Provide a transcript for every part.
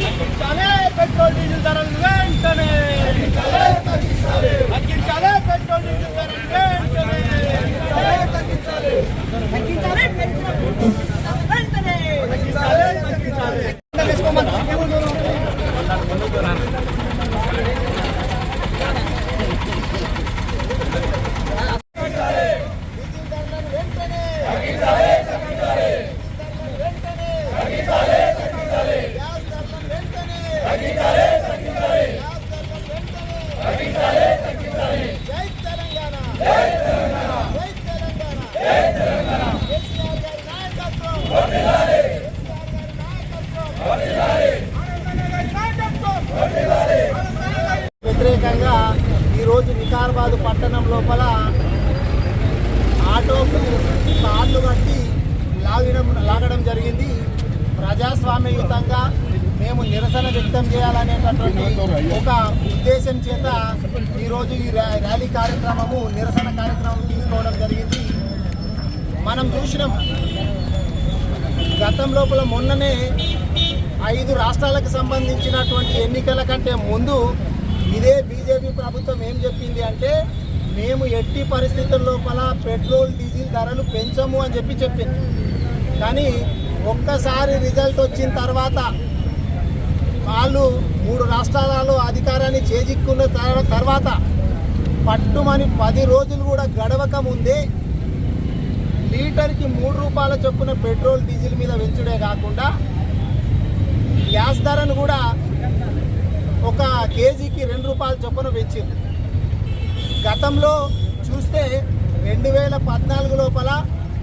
తగ్గించాలి petrol diesel ధరలు వెంటనే, తగ్గించాలి పెట్రోల్ డీజిల్ ధరలు వెంటనే, తగ్గించాలి వెంటనే, తగ్గించాలి. వ్యతిరేకంగా ఈరోజు వికారాబాద్ పట్టణం లోపల ఆటోకు కార్లు కట్టి లాగడం జరిగింది. ప్రజాస్వామ్యయుతంగా మేము నిరసన వ్యక్తం చేయాలనేటటువంటి ఒక ఉద్దేశం చేత ఈరోజు ఈ ర్యాలీ కార్యక్రమము, నిరసన కార్యక్రమం తీసుకోవడం జరిగింది. మనం చూసినాం గతం లోపల మొన్ననే 5 రాష్ట్రాలకు సంబంధించినటువంటి ఎన్నికల కంటే ముందు ఇదే బీజేపీ ప్రభుత్వం ఏం చెప్పింది అంటే, మేము ఎట్టి పరిస్థితుల లోపల పెట్రోల్ డీజిల్ ధరలు పెంచము అని చెప్పింది. కానీ ఒక్కసారి రిజల్ట్ వచ్చిన తర్వాత వాళ్ళు 3 రాష్ట్రాలలో అధికారాన్ని చేజిక్కున్న తర్వాత పట్టుమని 10 రోజులు కూడా గడవక ముందే లీటర్కి 3 రూపాయల చొప్పున పెట్రోల్ డీజిల్ మీద పెంచుడే కాకుండా గ్యాస్ ధరను కూడా ఒక కేజీకి 2 రూపాయల చొప్పున పెంచింది. గతంలో చూస్తే 2014 లోపల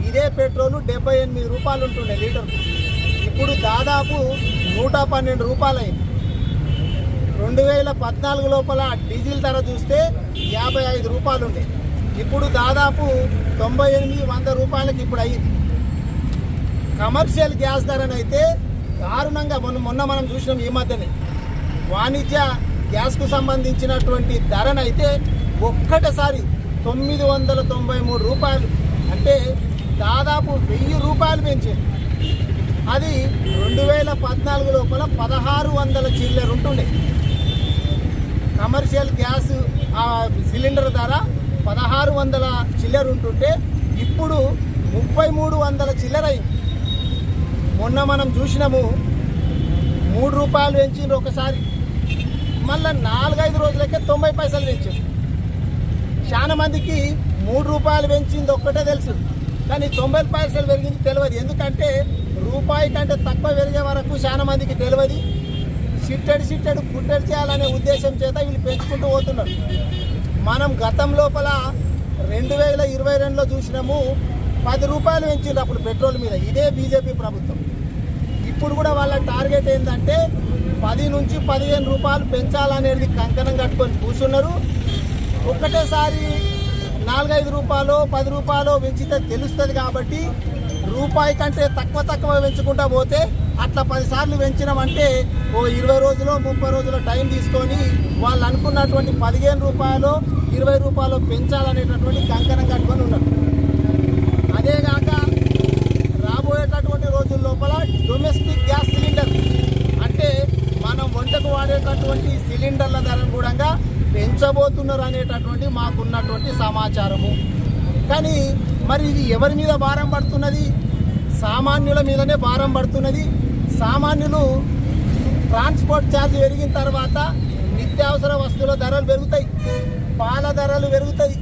ఇదే పెట్రోలు 78 రూపాయలు ఉంటుండే లీటర్కు. ఇప్పుడు దాదాపు 112 రూపాయలు అయింది. 2014 లోపల డీజిల్ ధర చూస్తే 55 రూపాయలు ఉండే, ఇప్పుడు దాదాపు 98-100 రూపాయలకి ఇప్పుడు అయ్యింది. కమర్షియల్ గ్యాస్ ధరనైతే దారుణంగా మొన్న మనం చూసినాం. ఈ మధ్యనే వాణిజ్య గ్యాస్కు సంబంధించినటువంటి ధరనైతే ఒక్కటేసారి 993 రూపాయలు, అంటే దాదాపు 1000 రూపాయలు పెంచారు. అది 2014 లోపల 1600 చిల్లర ఉంటుండే. కమర్షియల్ గ్యాస్ సిలిండర్ ధర 1600 చిల్లర ఉంటుంటే ఇప్పుడు 3300 చిల్లర అయింది. మొన్న మనం చూసినాము 3 రూపాయలు పెంచిండ్రు ఒకసారి, మళ్ళీ 4-5 రోజులకే 90 పైసలు పెంచారు. చాలా మందికి 3 రూపాయలు పెంచింది ఒక్కటే తెలుసు, కానీ 90 పైసలు పెరిగింది తెలియదు. ఎందుకంటే రూపాయి కంటే తక్కువ పెరిగే వరకు చాలా మందికి తెలియదు. సిట్టెడు పుట్టెడు చేయాలనే ఉద్దేశం చేత వీళ్ళు పెంచుకుంటూ పోతున్నారు. మనం గతం లోపల 2022లో చూసినాము 10 రూపాయలు పెంచింది అప్పుడు పెట్రోల్ మీద ఇదే బీజేపీ ప్రభుత్వం. ఇప్పుడు కూడా వాళ్ళ టార్గెట్ ఏంటంటే 10 నుంచి 15 రూపాయలు పెంచాలనేది కంకణం కట్టుకొని కూర్చున్నారు. ఒక్కటేసారి 4-5 రూపాయలు 10 రూపాయలు పెంచితే తెలుస్తుంది కాబట్టి రూపాయి కంటే తక్కువ పెంచుకుంటా పోతే అట్లా 10 సార్లు పెంచినామంటే ఓ 20 రోజులు 30 రోజుల టైం తీసుకొని వాళ్ళు అనుకున్నటువంటి 15 రూపాయలు 20 రూపాయలు పెంచాలనేటటువంటి కంకణం కట్టుకొని ఉన్నారు. అదేగాక రాబోయేటటువంటి రోజుల లోపల డొమెస్టిక్ గ్యాస్ సిలిండర్ అంటే మనం వంటకు వాడేటటువంటి సిలిండర్ల ధరను కూడా పెంచబోతున్నారు అనేటటువంటి మాకున్నటువంటి సమాచారము. కానీ మరి ఇది ఎవరి మీద భారం పడుతున్నది? సామాన్యుల మీదనే భారం పడుతున్నది. సామాన్యులు ట్రాన్స్పోర్ట్ ఛార్జ్ పెరిగిన తర్వాత నిత్యావసర వస్తువుల ధరలు పెరుగుతాయి, పాల ధరలు పెరుగుతాయి,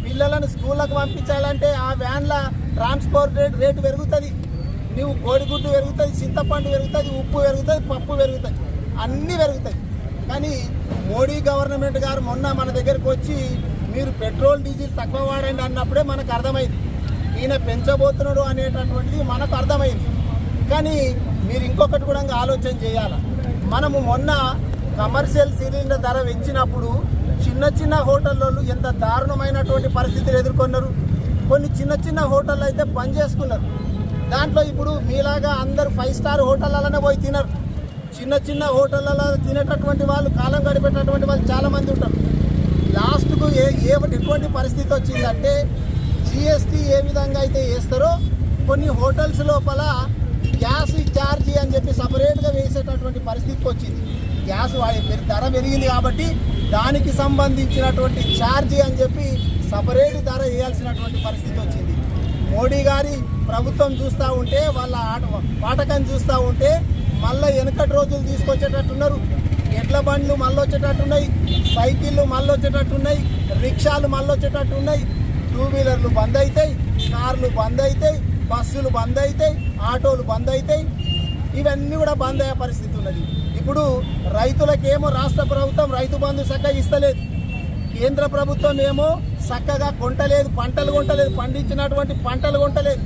పిల్లలను స్కూళ్ళకు పంపించాలంటే ఆ వ్యాన్ల ట్రాన్స్పోర్ట్ రేటు పెరుగుతుంది, నువ్వు కోడిగుడ్డు పెరుగుతుంది, చింతపండు పెరుగుతుంది, ఉప్పు పెరుగుతుంది, పప్పు పెరుగుతుంది, అన్నీ పెరుగుతాయి. కానీ మోడీ గవర్నమెంట్ గారు మొన్న మన దగ్గరకు వచ్చి మీరు పెట్రోల్ డీజిల్ తక్కువ వాడండి అన్నప్పుడే మనకు అర్థమైంది ఈయన పెంచబోతున్నాడు అనేటటువంటిది మనకు అర్థమైంది. కానీ మీరు ఇంకొకటి కూడా ఆలోచన చేయాలి. మనము మొన్న కమర్షియల్ సిలిండర్ ధర పెంచినప్పుడు చిన్న హోటల్లో ఎంత దారుణమైనటువంటి పరిస్థితులు ఎదుర్కొన్నారు. కొన్ని చిన్న హోటళ్ళు అయితే బంద్ చేసుకున్నారు. దాంట్లో ఇప్పుడు మీలాగా అందరూ 5 స్టార్ హోటళ్ళలోనే పోయి తినరు. చిన్న హోటళ్ళలో తినేటటువంటి వాళ్ళు, కాలం గడిపేటటువంటి వాళ్ళు చాలామంది ఉంటారు. లాస్ట్కు ఎటువంటి పరిస్థితి వచ్చిందంటే GST ఏ విధంగా అయితే వేస్తారో కొన్ని హోటల్స్ లోపల గ్యాస్ ఛార్జీ అని చెప్పి సపరేట్గా వేసేటటువంటి పరిస్థితికి వచ్చింది. గ్యాస్ ధర పెరిగింది కాబట్టి దానికి సంబంధించినటువంటి ఛార్జీ అని చెప్పి సపరేట్ ధర వేయాల్సినటువంటి పరిస్థితి వచ్చింది. మోడీ గారి ప్రభుత్వం చూస్తూ ఉంటే, వాళ్ళ పాఠకం చూస్తూ ఉంటే మళ్ళీ వెనకటి రోజులు తీసుకొచ్చేటట్టున్నారు. ఎడ్ల బండ్లు మళ్ళీ వచ్చేటట్టున్నాయి, సైకిళ్ళు మళ్ళీ వచ్చేటట్టున్నాయి, రిక్షాలు మళ్ళీ వచ్చేటట్టున్నాయి, టూ వీలర్లు బంద్ అవుతాయి, కార్లు బంద్ అవుతాయి, బస్సులు బంద్ అవుతాయి, ఆటోలు బంద్ అవుతాయి. ఇవన్నీ కూడా బంద్ అయ్యే పరిస్థితి ఉన్నది. ఇప్పుడు రైతులకేమో రాష్ట్ర ప్రభుత్వం రైతు బంధు చక్కగా ఇస్తలేదు, కేంద్ర ప్రభుత్వం ఏమో చక్కగా కొంటలేదు, పంటలు కొంటలేదు, పండించినటువంటి పంటలు కొంటలేదు.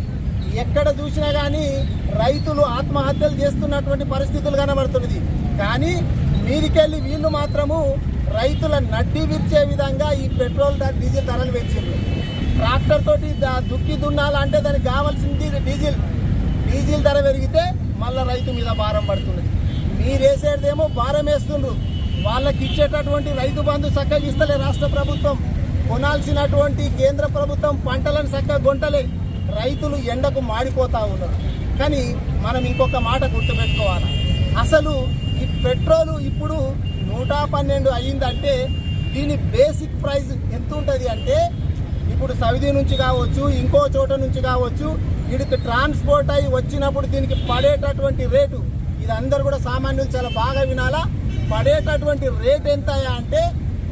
ఎక్కడ చూసినా కానీ రైతులు ఆత్మహత్యలు చేస్తున్నటువంటి పరిస్థితులు కనబడుతున్నది. కానీ మీదికెళ్ళి వీళ్ళు మాత్రము రైతుల నడ్డి విరిచే విధంగా ఈ పెట్రోల్ డీజిల్ ధరలు పెంచారు. ట్రాక్టర్ తోటి దుక్కి దున్నాలంటే దానికి కావాల్సింది డీజిల్ ధర పెరిగితే మళ్ళీ రైతు మీద భారం పడుతున్నది. మీరేసేదేమో భారం వేస్తుండ్రు, వాళ్ళకి ఇచ్చేటటువంటి రైతు బంధు చక్కగా ఇస్తలే రాష్ట్ర ప్రభుత్వం, కొనాల్సినటువంటి కేంద్ర ప్రభుత్వం పంటలను చక్కగా గొంటలే, రైతులు ఎండకు మాడిపోతూ ఉన్నారు. కానీ మనం ఇంకొక మాట గుర్తుపెట్టుకోవాలి, అసలు ఈ పెట్రోలు ఇప్పుడు 112 అయ్యిందంటే దీని బేసిక్ ప్రైస్ ఎంత ఉంటుంది అంటే, ఇప్పుడు సౌదీ నుంచి కావచ్చు, ఇంకో చోట నుంచి కావచ్చు, వీడికి ట్రాన్స్పోర్ట్ అయ్యి వచ్చినప్పుడు దీనికి పడేటటువంటి రేటు, ఇది అందరు కూడా సామాన్యులు చాలా బాగా వినాలా, పడేటటువంటి రేట్ ఎంత అంటే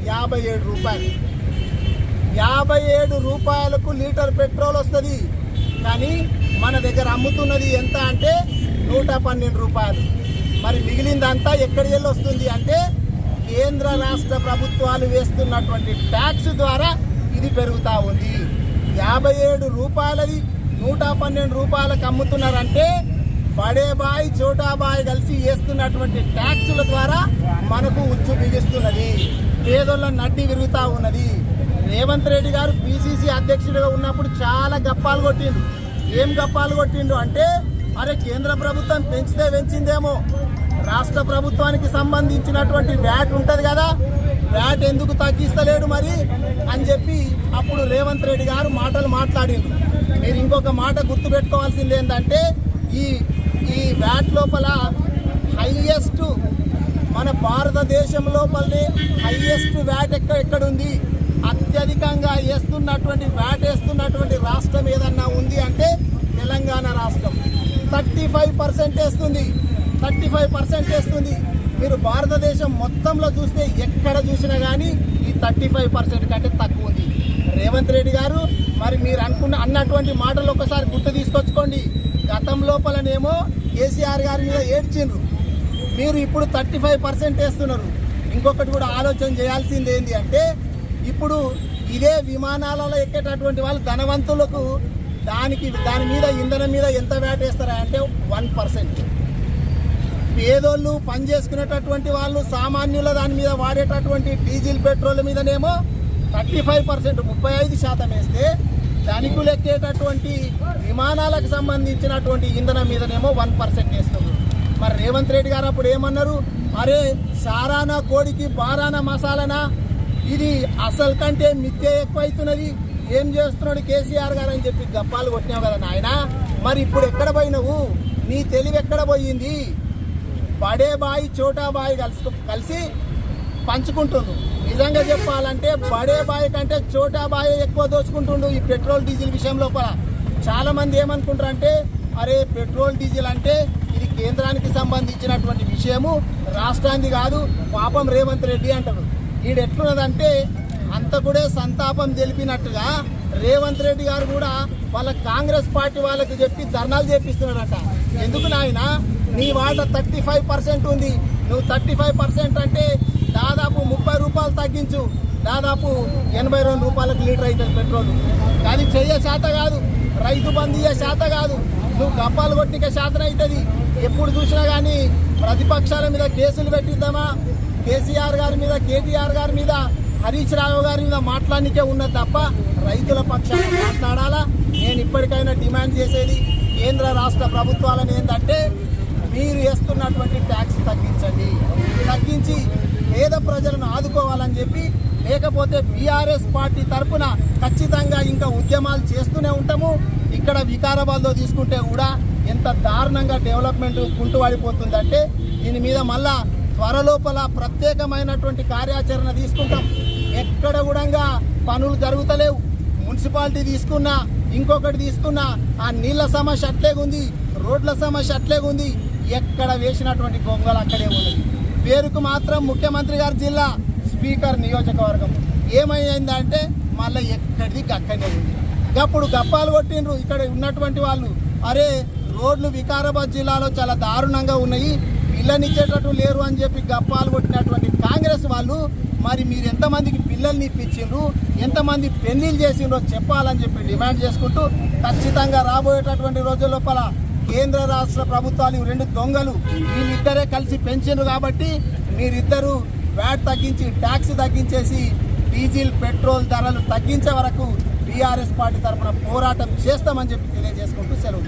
57 రూపాయలు. 57 రూపాయలకు లీటర్ పెట్రోల్ వస్తుంది. కానీ మన దగ్గర అమ్ముతున్నది ఎంత అంటే 112 రూపాయలు. మరి మిగిలిందంతా ఎక్కడికి వెళ్ళి వస్తుంది అంటే కేంద్ర రాష్ట్ర ప్రభుత్వాలు వేస్తున్నటువంటి ట్యాక్స్ ద్వారా ఇది పెరుగుతూ ఉంది. 57 రూపాయలది 112 రూపాయలకు అమ్ముతున్నారంటే బడే బాయ్ చోటా బాయ్ కలిసి వేస్తున్నటువంటి ట్యాక్సుల ద్వారా మనకు ఉచ్చు బిగిస్తున్నది, పేదోళ్ళ నడ్డి విరుగుతూ ఉన్నది. రేవంత్ రెడ్డి గారు పిసిసి అధ్యక్షుడిగా ఉన్నప్పుడు చాలా గప్పాలు కొట్టిండు. ఏం గప్పాలు కొట్టిండు అంటే, అరే కేంద్ర ప్రభుత్వం పెంచిందేమో, రాష్ట్ర ప్రభుత్వానికి సంబంధించినటువంటి వ్యాట్ ఉంటుంది కదా, వ్యాట్ ఎందుకు తగ్గిస్తలేడు మరి అని చెప్పి అప్పుడు రేవంత్ రెడ్డి గారు మాటలు మాట్లాడిండు. మీరు ఇంకొక మాట గుర్తుపెట్టుకోవాల్సింది ఏంటంటే, ఈ వ్యాట్ లోపల హైయెస్ట్, మన భారతదేశం లోపలనే హైయెస్ట్ వ్యాట్ ఎక్కడుంది, అత్యధికంగా వేస్తున్నటువంటి వ్యాట్ వేస్తున్నటువంటి రాష్ట్రం ఏదన్నా ఉంది అంటే తెలంగాణ రాష్ట్రం. 35% వేస్తుంది, 35% వేస్తుంది. మీరు భారతదేశం మొత్తంలో చూస్తే ఎక్కడ చూసినా కానీ ఈ 35% కంటే తక్కువ ఉంది. రేవంత్ రెడ్డి గారు మరి మీరు అన్నటువంటి మాటలు ఒకసారి గుర్తు తీసుకొచ్చుకోండి. గతం లోపలనేమో కేసీఆర్ గారి మీద ఏడ్చిండ్రు, మీరు ఇప్పుడు 35% వేస్తున్నారు. ఇంకొకటి కూడా ఆలోచన చేయాల్సింది ఏంటి అంటే, ఇప్పుడు ఇదే విమానాలలో ఎక్కేటటువంటి వాళ్ళు ధనవంతులకు దాని మీద ఇంధనం మీద ఎంత వ్యాట్ వేస్తారా అంటే 1%. పేదోళ్ళు పని చేసుకునేటటువంటి వాళ్ళు సామాన్యుల దాని మీద వాడేటటువంటి డీజిల్ పెట్రోల్ మీదనేమో 35%, 35% వేస్తే ధనికులు ఎక్కేటటువంటి విమానాలకు సంబంధించినటువంటి ఇంధనం మీదనేమో 1% వేస్తున్నారు. మరి రేవంత్ రెడ్డి గారు అప్పుడు ఏమన్నారు, అరే సారానా కోడికి బారానా మసాలానా, ఇది అసలు కంటే మిథ్య ఎక్కువైతున్నది, ఏం చేస్తున్నాడు కేసీఆర్ గారు అని చెప్పి గప్పాలు కొట్టినావు కదా నాయన. మరి ఇప్పుడు ఎక్కడ పోయినావు, నీ తెలివి ఎక్కడ పోయింది? బడే బాయ్ చోటా బాయ్ కలిసి పంచుకుంటుండ్రు. నిజంగా చెప్పాలంటే బడే బాయ్ కంటే చోటా బాయ్ ఎక్కువ దోచుకుంటుండు ఈ పెట్రోల్ డీజిల్ విషయం లోపల. చాలా మంది ఏమనుకుంటారు అంటే, అరే పెట్రోల్ డీజిల్ అంటే ఇది కేంద్రానికి సంబంధించినటువంటి విషయము, రాష్ట్రానికి కాదు, పాపం రేవంత్ రెడ్డి అంటారు. ఈడు ఎట్లున్నదంటే అంత కూడా సంతాపం తెలిపినట్టుగా రేవంత్ రెడ్డి గారు కూడా వాళ్ళ కాంగ్రెస్ పార్టీ వాళ్ళకి చెప్పి ధర్నాలు చేపిస్తున్నాడట. ఎందుకు నాయన, నీ వాట 35% ఉంది, నువ్వు 35% అంటే దాదాపు 30 రూపాయలు తగ్గించు, దాదాపు 82 రూపాయలకు లీటర్ అవుతుంది పెట్రోల్. అది చెయ్యే శాత కాదు, రైతు బంధు శాత కాదు, నువ్వు గప్పాలు కొట్టిక శాతం అవుతుంది. ఎప్పుడు చూసినా కానీ ప్రతిపక్షాల మీద కేసులు పెట్టిద్దామా, కేసీఆర్ గారి మీద, కేటీఆర్ గారి మీద, హరీష్ రావు గారి మీద మాట్లాడనికే ఉన్నది తప్ప రైతుల పక్షాన మాట్లాడాలా. నేను ఇప్పటికైనా డిమాండ్ చేసేది కేంద్ర రాష్ట్ర ప్రభుత్వాలను ఏంటంటే, మీరు వేస్తున్నటువంటి ట్యాక్స్ తగ్గించి పేద ప్రజలను ఆదుకోవాలని చెప్పి, లేకపోతే బీఆర్ఎస్ పార్టీ తరఫున ఖచ్చితంగా ఇంకా ఉద్యమాలు చేస్తూనే ఉంటాము. ఇక్కడ వికారాబాద్లో తీసుకుంటే కూడా ఎంత దారుణంగా డెవలప్మెంట్ కుంటువాడిపోతుందంటే దీని మీద మళ్ళా త్వరలోపల ప్రత్యేకమైనటువంటి కార్యాచరణ తీసుకుంటాం. ఎక్కడ కూడా పనులు జరుగుతలేవు. మున్సిపాలిటీ తీసుకున్నా, ఇంకొకటి తీసుకున్నా ఆ నీళ్ళ సమస్య అట్లే ఉంది, రోడ్ల సమస్య అట్లే ఉంది. ఎక్కడ వేసినటువంటి గొంగలు అక్కడే ఉంది. పేరుకు మాత్రం ముఖ్యమంత్రి గారి జిల్లా, స్పీకర్ నియోజకవర్గం. ఏమైందంటే మళ్ళీ ఎక్కడిది అక్కడనే ఉంది. అప్పుడు గప్పాలు కొట్టిండ్రు ఇక్కడ ఉన్నటువంటి వాళ్ళు. అరే రోడ్లు వికారాబాద్ జిల్లాలో చాలా దారుణంగా ఉన్నాయి, పిల్లనిచ్చేటట్టు లేరు అని చెప్పి గప్పాలు కొట్టినటువంటి కాంగ్రెస్ వాళ్ళు మరి మీరు ఎంతమందికి పిల్లల్ని ఇప్పించిండ్రు, ఎంతమంది పెళ్లిళ్ళు చేసిండ్రో చెప్పాలని చెప్పి డిమాండ్ చేసుకుంటూ ఖచ్చితంగా రాబోయేటటువంటి రోజుల లోపల కేంద్ర రాష్ట్ర ప్రభుత్వాలు ఈ రెండు దొంగలు వీళ్ళిద్దరే కలిసి పెంచిండ్రు కాబట్టి మీరిద్దరూ వ్యాట్ తగ్గించి ట్యాక్స్ తగ్గించేసి డీజిల్ పెట్రోల్ ధరలు తగ్గించే వరకు టీఆర్ఎస్ పార్టీ తరఫున పోరాటం చేస్తామని చెప్పి తెలియజేసుకుంటూ సెలవు.